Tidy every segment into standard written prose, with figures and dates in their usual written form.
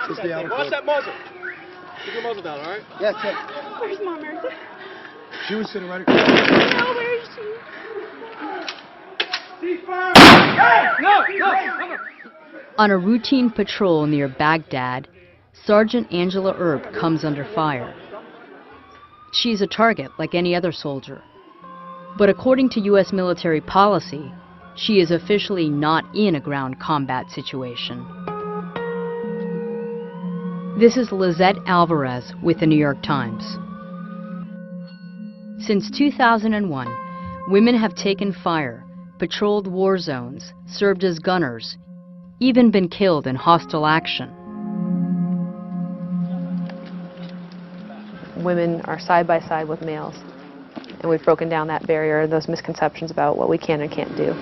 Just stay out of Watch that muzzle. Keep your muzzle down, all right? Yeah, check. Where's Mom, Erica? She was sitting right across. No, where is she? Ceasefire! No! On a routine patrol near Baghdad, Sergeant Angela Erb comes under fire. She's a target like any other soldier. But according to U.S. military policy, she is officially not in a ground combat situation. This is Lizette Alvarez with the New York Times. Since 2001, women have taken fire, patrolled war zones, served as gunners, even been killed in hostile action. Women are side by side with males, and we've broken down that barrier, those misconceptions about what we can and can't do.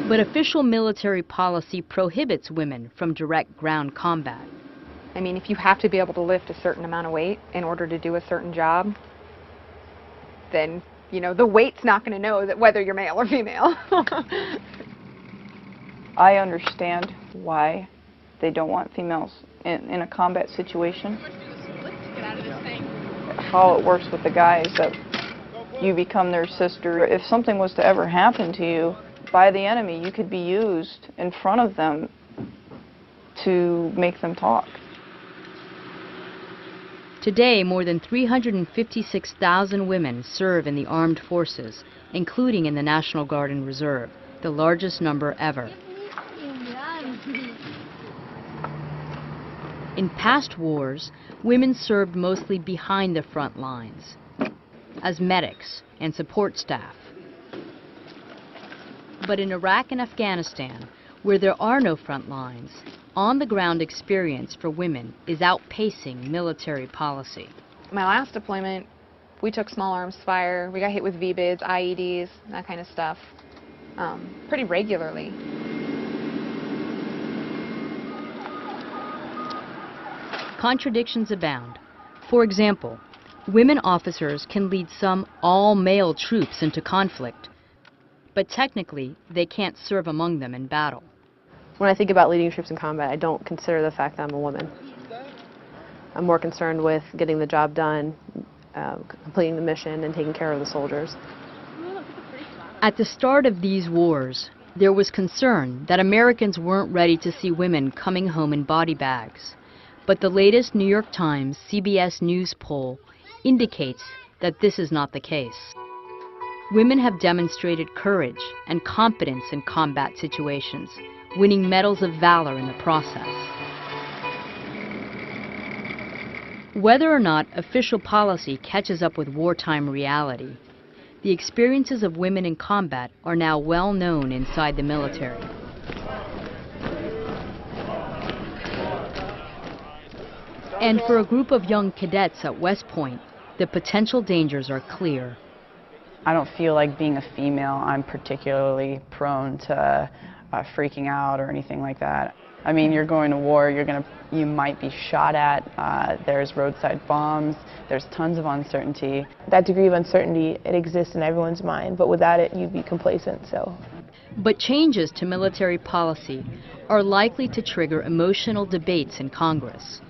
But official military policy prohibits women from direct ground combat. I mean, if you have to be able to lift a certain amount of weight in order to do a certain job, then, you know, the weight's not going to know that whether you're male or female. I understand why they don't want females in a combat situation. How it works with the guys, that you become their sister. If something was to ever happen to you by the enemy, you could be used in front of them to make them talk. Today, more than 356,000 women serve in the armed forces, including in the National Guard and Reserve, the largest number ever. In past wars, women served mostly behind the front lines, as medics and support staff. But in Iraq and Afghanistan, where there are no front lines, on-the-ground experience for women is outpacing military policy. My last deployment, we took small arms fire. We got hit with VBIDs, IEDs, that kind of stuff, pretty regularly. Contradictions abound. For example, women officers can lead some all-male troops into conflict, but technically they can't serve among them in battle. When I think about leading troops in combat, I don't consider the fact that I'm a woman. I'm more concerned with getting the job done, completing the mission, and taking care of the soldiers. At the start of these wars, there was concern that Americans weren't ready to see women coming home in body bags. But the latest New York Times CBS News poll indicates that this is not the case. Women have demonstrated courage and competence in combat situations, winning medals of valor in the process. Whether or not official policy catches up with wartime reality, the experiences of women in combat are now well known inside the military. And for a group of young cadets at West Point, the potential dangers are clear. I don't feel like being a female, I'm particularly prone to freaking out or anything like that. I mean, you're going to war, you might be shot at, there's roadside bombs, there's tons of uncertainty. That degree of uncertainty, it exists in everyone's mind, but without it, you'd be complacent, so. But changes to military policy are likely to trigger emotional debates in Congress.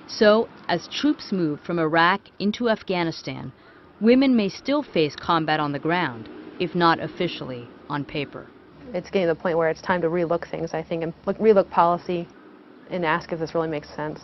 So, as troops move from Iraq into Afghanistan, women may still face combat on the ground, if not officially on paper. It's getting to the point where it's time to relook things, I think, and relook policy and ask if this really makes sense.